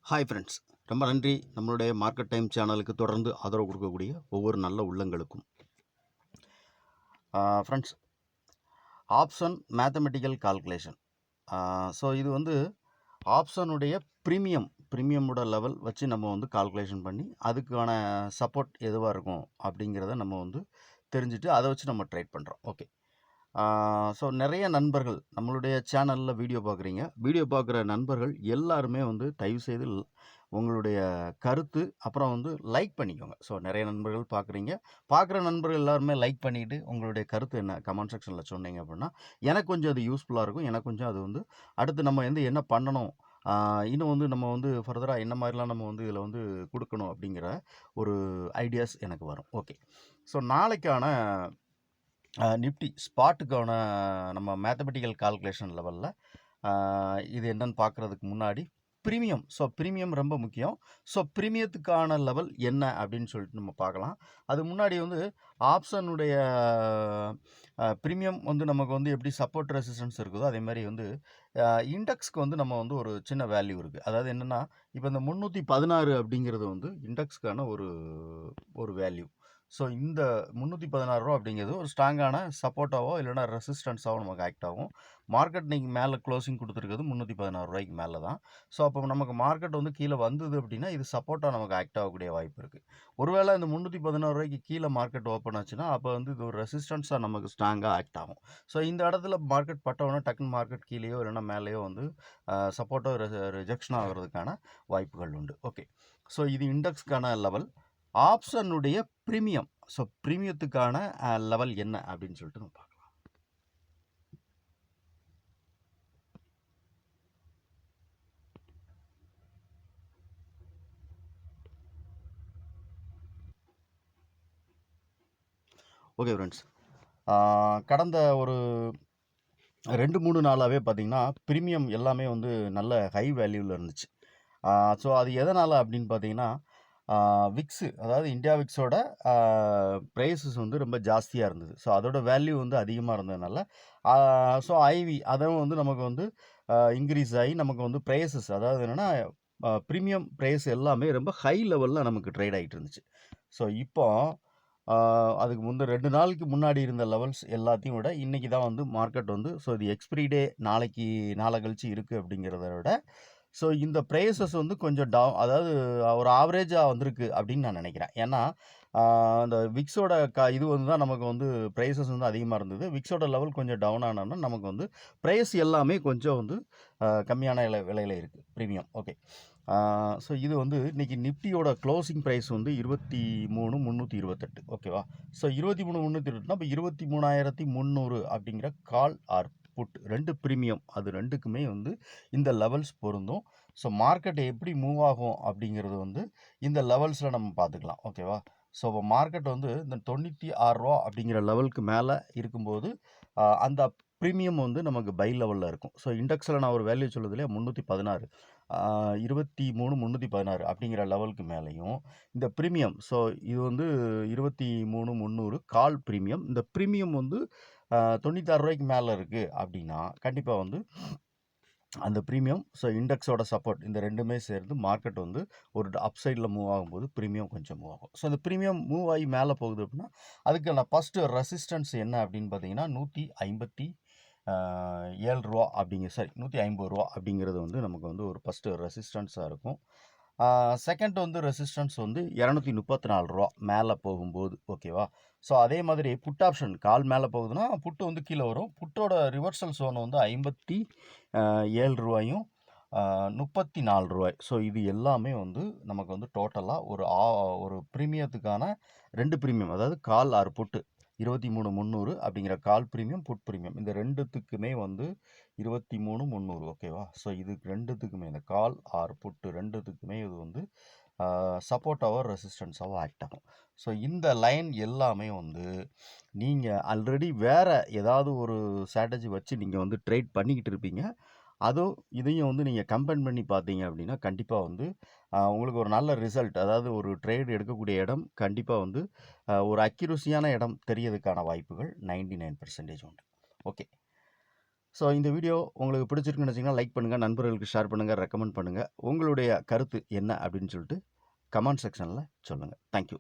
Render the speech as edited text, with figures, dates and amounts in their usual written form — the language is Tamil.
ஹாய் ஃப்ரெண்ட்ஸ், ரொம்ப நன்றி நம்மளுடைய மார்க்கெட் டைம் சேனலுக்கு தொடர்ந்து ஆதரவு கொடுக்கக்கூடிய ஒவ்வொரு நல்ல உள்ளங்களுக்கும். Friends, option mathematical calculation. So இது வந்து ஆப்ஷனுடைய ப்ரீமியமோட லெவல் வச்சு நம்ம வந்து கால்குலேஷன் பண்ணி அதுக்கான சப்போர்ட் எதுவாக இருக்கும் அப்படிங்கிறத நம்ம வந்து தெரிஞ்சுட்டு அதை வச்சு நம்ம ட்ரேட் பண்ணுறோம். ஓகே. ஸோ நிறைய நண்பர்கள் நம்மளுடைய சேனலில் வீடியோ பார்க்குறீங்க. வீடியோ பார்க்குற நண்பர்கள் எல்லாருமே வந்து தயவுசெய்து உங்களுடைய கருத்து அப்புறம் வந்து லைக் பண்ணிக்கோங்க. ஸோ நிறைய நண்பர்கள் பார்க்குற நண்பர்கள் எல்லாருமே லைக் பண்ணிவிட்டு உங்களுடைய கருத்து என்ன கமெண்ட் செக்ஷனில் சொன்னீங்க அப்படின்னா எனக்கு கொஞ்சம் அது யூஸ்ஃபுல்லாக இருக்கும். எனக்கு கொஞ்சம் அது வந்து அடுத்து நம்ம வந்து என்ன பண்ணணும், இன்னும் வந்து நம்ம வந்து ஃபர்தராக என்ன மாதிரிலாம் நம்ம வந்து இதில் வந்து கொடுக்கணும் அப்படிங்கிற ஒரு ஐடியாஸ் எனக்கு வரும். ஓகே. ஸோ நாளைக்கான நிஃப்டி ஸ்பாட்டுக்கான நம்ம மேத்தமெட்டிக்கல் கால்குலேஷன் லெவலில் இது என்னன்னு பார்க்குறதுக்கு முன்னாடி ப்ரீமியம் ரொம்ப முக்கியம். ஸோ ப்ரீமியத்துக்கான லெவல் என்ன அப்படின்னு சொல்லிட்டு நம்ம பார்க்கலாம். அது முன்னாடி வந்து ஆப்ஷனுடைய ப்ரீமியம் வந்து நமக்கு வந்து எப்படி சப்போர்ட் ரெசிஸ்டன்ஸ் இருக்குதோ அதே மாதிரி வந்து இண்டெக்ஸ்க்கு வந்து நம்ம வந்து ஒரு சின்ன வேல்யூ இருக்குது. அதாவது என்னென்னா, இப்போ இந்த 316 அப்படிங்கிறது வந்து இண்டெக்ஸ்க்கான ஒரு வேல்யூ. ஸோ இந்த 316 ரூபா அப்படிங்கிறது ஒரு ஸ்ட்ராங்கான சப்போர்ட்டாவோ இல்லைனா ரெசிஸ்டன்ஸாவோ நமக்கு ஆக்ட் ஆகும். மார்க்கெட் நீங்கள் மேலே க்ளோசிங் கொடுத்துருக்கிறது 316 ரூபாய்க்கு மேலே தான். ஸோ அப்போ நமக்கு மார்க்கெட் வந்து கீழே வந்தது அப்படின்னா இது சப்போர்ட்டாக நமக்கு ஆக்ட் ஆகக்கூடிய வாய்ப்பு இருக்குது. ஒருவேளை இந்த 316 ரூபாய்க்கு கீழே மார்க்கெட் ஓப்பன் ஆச்சுன்னா அப்போ வந்து இது ஒரு ரெசிஸ்டன்ஸாக நமக்கு ஸ்ட்ராங்காக ஆக்ட் ஆகும். ஸோ இந்த இடத்துல மார்க்கெட் பட்டவுடனே டக்குன்னு மார்க்கெட் கீழேயோ இல்லைனா மேலேயோ வந்து சப்போர்ட்டோ ரிஜெக்ஷன் ஆகிறதுக்கான வாய்ப்புகள் உண்டு. ஓகே. ஸோ இது இண்டெக்ஸ்க்கான லெவல். ஆப்ஷனுடைய ப்ரீமியம். ஸோ ப்ரீமியத்துக்கான லெவல் என்ன அப்படின்னு சொல்லிட்டு நம்ம பார்க்கலாம். ஓகே ஃப்ரெண்ட்ஸ், கடந்த ஒரு 2-3 நாளாகவே பார்த்தீங்கன்னா ப்ரீமியம் எல்லாமே வந்து நல்ல ஹை வேல்யூவில் இருந்துச்சு. ஸோ அது எதனால் அப்படின்னு பார்த்தீங்கன்னா, விக்ஸு அதாவது இந்தியா விக்ஸோட ப்ரைஸஸ் வந்து ரொம்ப ஜாஸ்தியாக இருந்தது. ஸோ அதோட வேல்யூ வந்து அதிகமாக இருந்ததுனால ஸோ ஐவி அதுவும் வந்து நமக்கு வந்து இன்க்ரீஸ் ஆகி நமக்கு வந்து ப்ரைஸஸ் அதாவது என்னென்னா ப்ரீமியம் ப்ரைஸ் எல்லாமே ரொம்ப ஹை லெவலில் நமக்கு ட்ரேட் ஆகிட்டு இருந்துச்சு. ஸோ இப்போ அதுக்கு 2 நாளுக்கு முன்னாடி இருந்த லெவல்ஸ் எல்லாத்தையும் விட இன்றைக்கி தான் வந்து மார்க்கெட் வந்து ஸோ இது எக்ஸ்பிரி டே நாளை கழிச்சு இருக்குது அப்படிங்கிறத விட ஸோ இந்த ப்ரைஸஸ் வந்து கொஞ்சம் அதாவது ஒரு ஆவரேஜாக வந்திருக்கு அப்படின்னு நான் நினைக்கிறேன். ஏன்னா அந்த விக்ஸோட இது வந்து தான் நமக்கு வந்து ப்ரைஸஸ் வந்து அதிகமாக இருந்தது. விக்ஸோட லெவல் கொஞ்சம் டவுன் ஆனோன்னா நமக்கு வந்து ப்ரைஸ் எல்லாமே கொஞ்சம் வந்து கம்மியான விலையில் இருக்குது ப்ரீமியம். ஓகே. ஸோ இது வந்து இன்றைக்கி நிஃப்டியோட க்ளோசிங் ப்ரைஸ் வந்து 23,328. ஓகேவா. ஸோ 23,328னா இப்போ 23,300 அப்படிங்கிற கால் ஆர் புட் 2 ப்ரீமியம் அது 2க்குமே வந்து இந்த லெவல்ஸ் பொருந்தும். ஸோ மார்க்கெட் எப்படி மூவ் ஆகும் அப்படிங்கிறது வந்து இந்த லெவல்ஸில் நம்ம பார்த்துக்கலாம். ஓகேவா. ஸோ இப்போ மார்க்கெட் வந்து இந்த 96 ரூபா அப்படிங்கிற லெவலுக்கு மேலே இருக்கும்போது அந்த ப்ரீமியம் வந்து நமக்கு பை லெவலில் இருக்கும். ஸோ இண்டெக்ஸில் நான் ஒரு வேல்யூ சொல்லுது இல்லையா, 316 23,316 அப்படிங்கிற லெவலுக்கு மேலேயும் இந்த ப்ரீமியம். ஸோ இது வந்து 23,300 கால் ப்ரீமியம். இந்த ப்ரீமியம் வந்து 96 ரூபாய்க்கு மேலே இருக்குது அப்படின்னா கண்டிப்பாக வந்து அந்த ப்ரீமியம் ஸோ இண்டெக்ஸோட சப்போர்ட் இந்த ரெண்டுமே சேர்ந்து மார்க்கெட் வந்து ஒரு அப் சைடில் மூவ் ஆகும்போது ப்ரீமியம் கொஞ்சம் மூவ் ஆகும். ஸோ அந்த ப்ரீமியம் மூவ் ஆகி மேலே போகுது அப்படின்னா அதுக்கு நான் ஃபஸ்ட்டு ரெசிஸ்டன்ஸ் என்ன அப்படின்னு பார்த்தீங்கன்னா 157 ரூபா சாரி 150 ரூபா அப்படிங்கிறது வந்து நமக்கு வந்து ஒரு ஃபஸ்ட்டு ரெசிஸ்டன்ஸாக இருக்கும். செகண்ட் வந்து ரெசிஸ்டன்ஸ் வந்து 234 ரூபா மேலே போகும்போது. ஓகேவா. ஸோ அதே மாதிரி புட் ஆப்ஷன் கால் மேலே போகுதுன்னா புட்டு வந்து கீழே வரும். புட்டோட ரிவர்சல் சோன் வந்து 57 ரூபாயும் 34 ரூபாய். ஸோ இது எல்லாமே வந்து நமக்கு வந்து டோட்டலாக ஒரு ப்ரீமியத்துக்கான 2 ப்ரீமியம் அதாவது கால் ஆர் புட்டு 23,300 அப்படிங்கிற கால் ப்ரீமியம் புட் ப்ரீமியம் இந்த ரெண்டுத்துக்குமே வந்து 23,300. ஓகேவா. ஸோ இதுக்கு ரெண்டுத்துக்குமே இந்த கால் ஆர் புட்டு ரெண்டுத்துக்குமே இது வந்து சப்போர்ட்டாவோ ரெசிஸ்டன்ஸாவோ ஆக்ட் ஆகும். ஸோ இந்த லைன் எல்லாமே வந்து நீங்கள் ஆல்ரெடி வேறு ஏதாவது ஒரு ஸ்ட்ராட்டஜி வச்சு நீங்கள் வந்து ட்ரேட் பண்ணிக்கிட்டு இருப்பீங்க. இதையும் வந்து நீங்கள் கம்பேர் பண்ணி பார்த்தீங்க அப்படின்னா கண்டிப்பாக வந்து உங்களுக்கு ஒரு நல்ல ரிசல்ட் அதாவது ஒரு ட்ரேட் எடுக்கக்கூடிய இடம் கண்டிப்பாக வந்து ஒரு அக்யூரஸியான இடம் தெரியறதுக்கான வாய்ப்புகள் 99% உண்டு. ஓகே. ஸோ இந்த வீடியோ உங்களுக்கு பிடிச்சிருக்குன்னு நினச்சிங்கன்னா லைக் பண்ணுங்கள், நண்பர்களுக்கு ஷேர் பண்ணுங்கள், ரெக்கமெண்ட் பண்ணுங்கள். உங்களுடைய கருத்து என்ன அப்படின்னு சொல்லிட்டு கமெண்ட் செக்ஷனில் சொல்லுங்கள். தேங்க்யூ.